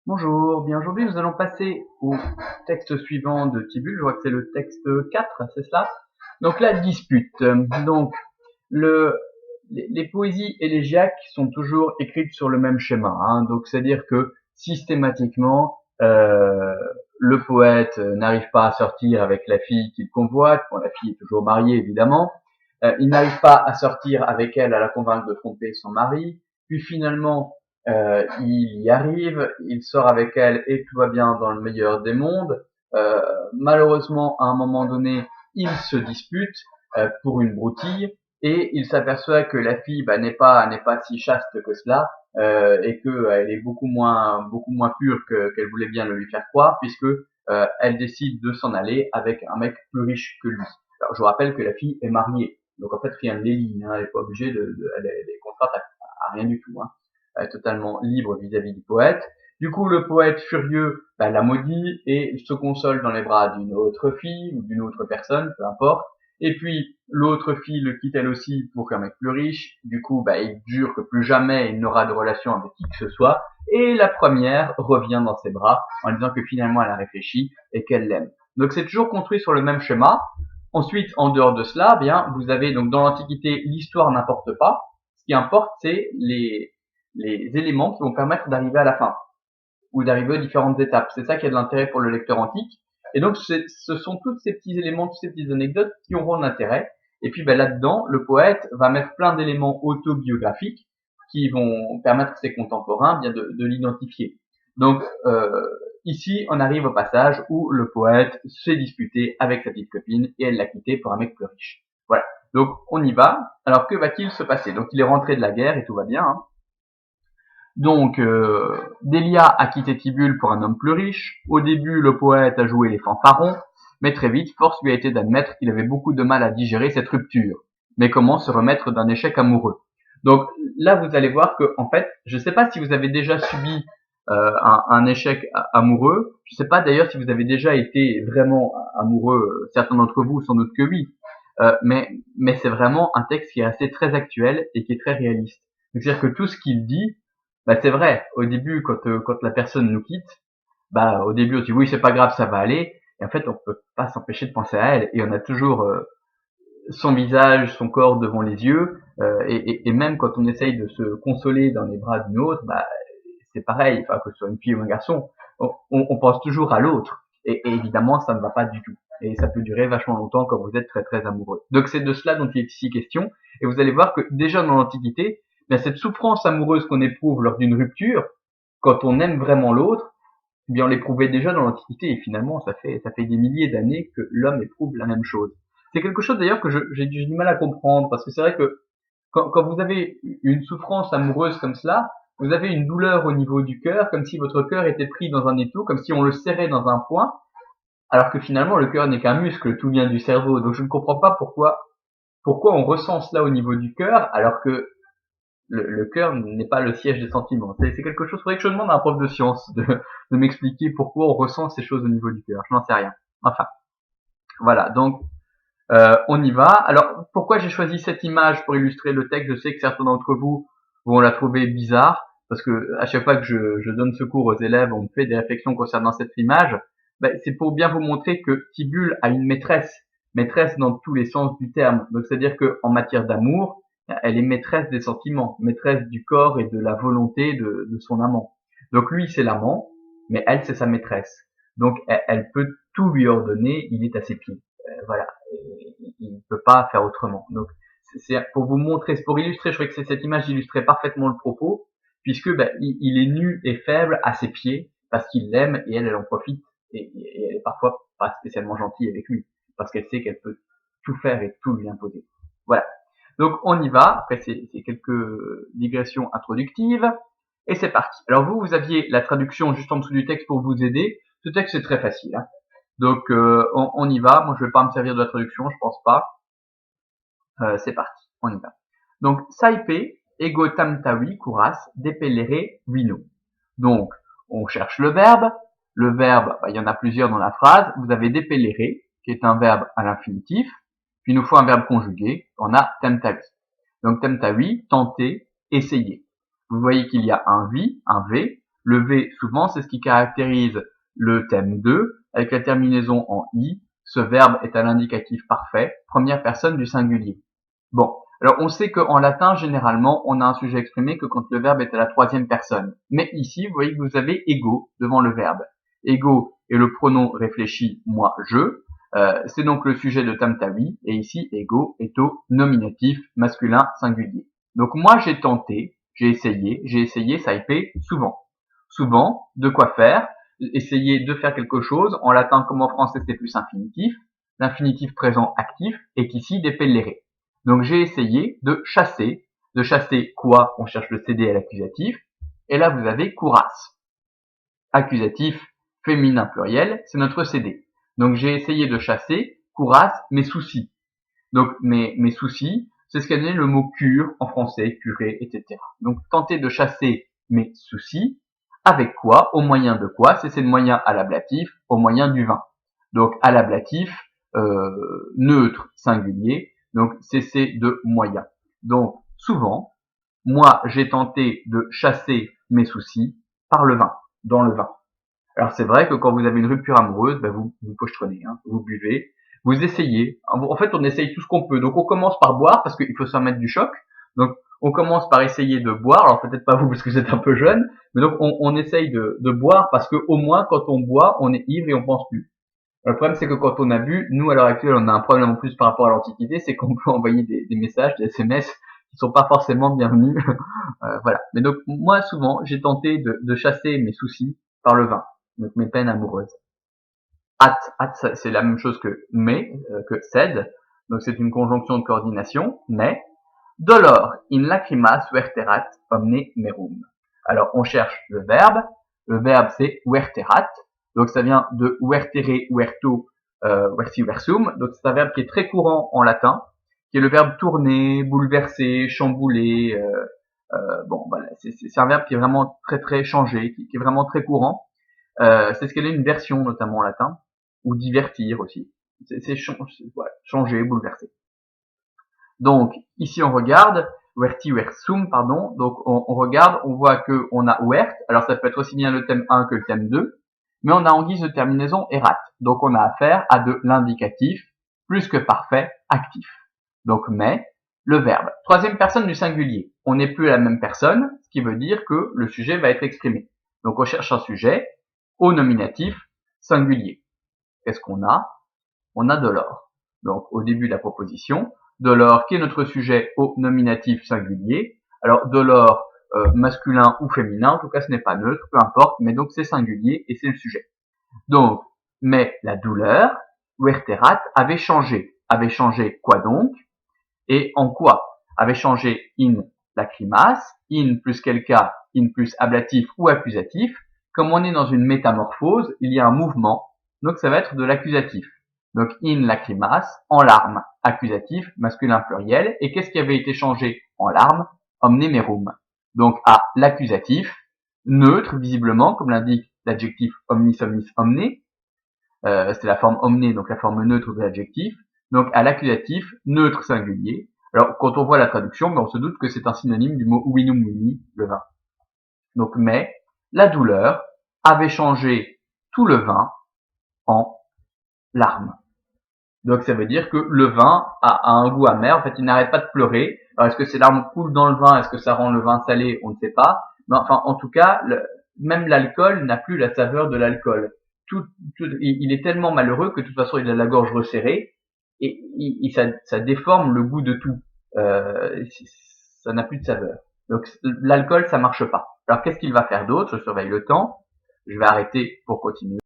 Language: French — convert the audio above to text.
Bonjour, bien aujourd'hui nous allons passer au texte suivant de Tibulle, je vois que c'est le texte 4, c'est cela. Donc la dispute. Donc le, les poésies élégiaques sont toujours écrites sur le même schéma, hein. Donc c'est-à-dire que systématiquement le poète n'arrive pas à sortir avec la fille qu'il convoite, bon la fille est toujours mariée évidemment, il n'arrive pas à sortir avec elle, à la convaincre de tromper son mari, puis finalement il y arrive, il sort avec elle et tout va bien dans le meilleur des mondes. Malheureusement, à un moment donné, ils se disputent pour une broutille et il s'aperçoit que la fille n'est pas si chaste que cela et qu'elle est beaucoup moins pure qu'elle voulait bien le lui faire croire puisque elle décide de s'en aller avec un mec plus riche que lui. Alors je vous rappelle que la fille est mariée, donc en fait rien ne les lie, hein, elle n'est pas obligée elle est contrainte à rien du tout, hein, totalement libre vis-à-vis du poète. Du coup, le poète furieux la maudit et se console dans les bras d'une autre fille ou d'une autre personne, peu importe. Et puis l'autre fille le quitte elle aussi pour qu'un mec plus riche. Du coup, il jure que plus jamais il n'aura de relation avec qui que ce soit. Et la première revient dans ses bras en disant que finalement elle a réfléchi et qu'elle l'aime. Donc c'est toujours construit sur le même schéma. Ensuite, en dehors de cela, bien, vous avez donc dans l'Antiquité, l'histoire n'importe pas. Ce qui importe, c'est les éléments qui vont permettre d'arriver à la fin ou d'arriver aux différentes étapes. C'est ça qui a de l'intérêt pour le lecteur antique. Et donc, ce sont tous ces petits éléments, toutes ces petites anecdotes qui auront de l'intérêt. Et puis, là-dedans, le poète va mettre plein d'éléments autobiographiques qui vont permettre à ses contemporains bien de l'identifier. Donc, ici, on arrive au passage où le poète s'est disputé avec sa petite copine et elle l'a quitté pour un mec plus riche. Voilà. Donc, on y va. Alors, que va-t-il se passer? Donc, il est rentré de la guerre et tout va bien, hein. Donc, Délia a quitté Tibulle pour un homme plus riche. Au début, le poète a joué les fanfarons, mais très vite, force lui a été d'admettre qu'il avait beaucoup de mal à digérer cette rupture. Mais comment se remettre d'un échec amoureux? Donc là, vous allez voir que, en fait, je ne sais pas si vous avez déjà subi un échec amoureux. Je ne sais pas d'ailleurs si vous avez déjà été vraiment amoureux. Certains d'entre vous, sans doute que oui. Mais c'est vraiment un texte qui est assez très actuel et qui est très réaliste. C'est-à-dire que tout ce qu'il dit, c'est vrai. Au début, quand la personne nous quitte, au début on se dit oui c'est pas grave, ça va aller. Et en fait, on peut pas s'empêcher de penser à elle. Et on a toujours son visage, son corps devant les yeux. Et même quand on essaye de se consoler dans les bras d'une autre, c'est pareil. Enfin, que ce soit une fille ou un garçon, on pense toujours à l'autre. Et évidemment, ça ne va pas du tout. Et ça peut durer vachement longtemps quand vous êtes très très amoureux. Donc c'est de cela dont il est ici question. Et vous allez voir que déjà dans l'Antiquité, cette souffrance amoureuse qu'on éprouve lors d'une rupture, quand on aime vraiment l'autre, on l'éprouvait déjà dans l'Antiquité et finalement ça fait des milliers d'années que l'homme éprouve la même chose. C'est quelque chose d'ailleurs que j'ai du mal à comprendre parce que c'est vrai que quand vous avez une souffrance amoureuse comme cela, vous avez une douleur au niveau du cœur, comme si votre cœur était pris dans un étau, comme si on le serrait dans un point, alors que finalement le cœur n'est qu'un muscle, tout vient du cerveau. Donc je ne comprends pas pourquoi on ressent cela au niveau du cœur, alors que le cœur n'est pas le siège des sentiments. C'est quelque chose, faudrait que je demande à un prof de sciences de m'expliquer pourquoi on ressent ces choses au niveau du cœur. Je n'en sais rien. Enfin, voilà. Donc, on y va. Alors, pourquoi j'ai choisi cette image pour illustrer le texte? Je sais que certains d'entre vous vont la trouver bizarre, parce que à chaque fois que je donne ce cours aux élèves, on me fait des réflexions concernant cette image. C'est pour bien vous montrer que Tibulle a une maîtresse dans tous les sens du terme. Donc, c'est-à-dire que en matière d'amour, elle est maîtresse des sentiments, maîtresse du corps et de la volonté de son amant. Donc lui, c'est l'amant, mais elle, c'est sa maîtresse. Donc, elle peut tout lui ordonner, il est à ses pieds. Voilà, il ne peut pas faire autrement. Donc c'est pour vous montrer, c'est pour illustrer, je crois que cette image illustrait parfaitement le propos, puisque il est nu et faible à ses pieds parce qu'il l'aime et elle en profite et elle est parfois pas spécialement gentille avec lui parce qu'elle sait qu'elle peut tout faire et tout lui imposer. Voilà. Donc on y va. Après c'est quelques digressions introductives et c'est parti. Alors vous aviez la traduction juste en dessous du texte pour vous aider. Ce texte est très facile, hein. Donc on y va. Moi je vais pas me servir de la traduction, je pense pas. C'est parti, on y va. Donc saipe ego tamtawi kuras depelere vino. Donc on cherche le verbe. Le verbe, il y en a plusieurs dans la phrase. Vous avez depelere qui est un verbe à l'infinitif. Puis il nous faut un verbe conjugué. On a temtawi. Donc temtawi, tenter, essayer. Vous voyez qu'il y a un vi, un v. Le V, souvent, c'est ce qui caractérise le thème 2, avec la terminaison en I. Ce verbe est à l'indicatif parfait, première personne du singulier. Bon, alors on sait qu'en latin, généralement, on a un sujet exprimé que quand le verbe est à la troisième personne. Mais ici, vous voyez que vous avez ego devant le verbe. Ego est le pronom réfléchi, moi, je. C'est donc le sujet de tamtawi, et ici, ego est au nominatif masculin singulier. Donc moi, j'ai tenté, j'ai essayé, ça fait souvent. Souvent, de quoi faire? Essayer de faire quelque chose. En latin comme en français, c'est plus infinitif. L'infinitif présent actif est ici depellere. Donc j'ai essayé de chasser. De chasser quoi? On cherche le CD à l'accusatif. Et là, vous avez curas. Accusatif féminin pluriel, c'est notre CD. Donc j'ai essayé de chasser, curas, mes soucis. Donc mes soucis, c'est ce qu'a donné le mot cure en français, curer, etc. Donc tenter de chasser mes soucis, avec quoi? Au moyen de quoi? C'est le moyen à l'ablatif, au moyen du vin. Donc à l'ablatif, neutre, singulier, donc c'est de moyen. Donc souvent, moi j'ai tenté de chasser mes soucis par le vin, dans le vin. Alors c'est vrai que quand vous avez une rupture amoureuse, ben vous pochetonnez, hein, vous buvez, vous essayez. En fait, on essaye tout ce qu'on peut. Donc on commence par boire parce qu'il faut se remettre du choc. Donc on commence par essayer de boire. Alors peut-être pas vous parce que vous êtes un peu jeune, mais donc on essaye de boire parce que au moins quand on boit, on est ivre et on pense plus. Le problème c'est que quand on a bu, nous à l'heure actuelle, on a un problème en plus par rapport à l'Antiquité, c'est qu'on peut envoyer des messages, des SMS qui sont pas forcément bienvenus. Voilà. Mais donc moi souvent, j'ai tenté de chasser mes soucis par le vin. Donc mes peines amoureuses. At, c'est la même chose que mais, que sed. Donc c'est une conjonction de coordination. Mais dolor in lacrimas verterat omne merum. Alors on cherche le verbe. Le verbe c'est verterat. Donc ça vient de vertere, verto, versi, versum. Donc c'est un verbe qui est très courant en latin, qui est le verbe tourner, bouleverser, chambouler. Bon, voilà, c'est un verbe qui est vraiment très très changé, qui est vraiment très courant. C'est ce qu'elle est une version notamment en latin, ou divertir aussi. C'est voilà, changer, bouleverser. Donc ici on regarde verti versum, pardon. Donc on regarde, on voit que on a wert. Alors ça peut être aussi bien le thème 1 que le thème 2, mais on a en guise de terminaison erat. Donc on a affaire à de l'indicatif plus que parfait actif. Donc mais le verbe. Troisième personne du singulier. On n'est plus la même personne, ce qui veut dire que le sujet va être exprimé. Donc on cherche un sujet au nominatif singulier. Qu'est-ce qu'on a? On a dolor. Donc au début de la proposition, dolor qui est notre sujet au nominatif singulier. Alors dolor masculin ou féminin, en tout cas ce n'est pas neutre, peu importe, mais donc c'est singulier et c'est le sujet. Donc, mais la douleur, verterat, avait changé. Avait changé quoi donc? Et en quoi? Avait changé in lacrimas, in plus quel cas, in plus ablatif ou accusatif. Comme on est dans une métamorphose, il y a un mouvement, donc ça va être de l'accusatif. Donc in lacrimas, en larmes, accusatif, masculin pluriel. Et qu'est-ce qui avait été changé en larmes? Omne merum. Donc à l'accusatif, neutre visiblement, comme l'indique l'adjectif omnis omnis omne. C'est la forme omne, donc la forme neutre de l'adjectif. Donc à l'accusatif, neutre singulier. Alors quand on voit la traduction, on se doute que c'est un synonyme du mot vinum vini, le vin. Donc mais la douleur avait changé tout le vin en larmes. Donc ça veut dire que le vin a un goût amer. En fait, il n'arrête pas de pleurer. Alors est-ce que ces larmes coulent dans le vin? Est-ce que ça rend le vin salé? On ne sait pas. Mais enfin, en tout cas, même l'alcool n'a plus la saveur de l'alcool. Il est tellement malheureux que de toute façon, il a la gorge resserrée et ça déforme le goût de tout. Ça n'a plus de saveur. Donc l'alcool, ça marche pas. Alors qu'est-ce qu'il va faire d'autre? Je surveille le temps. Je vais arrêter pour continuer.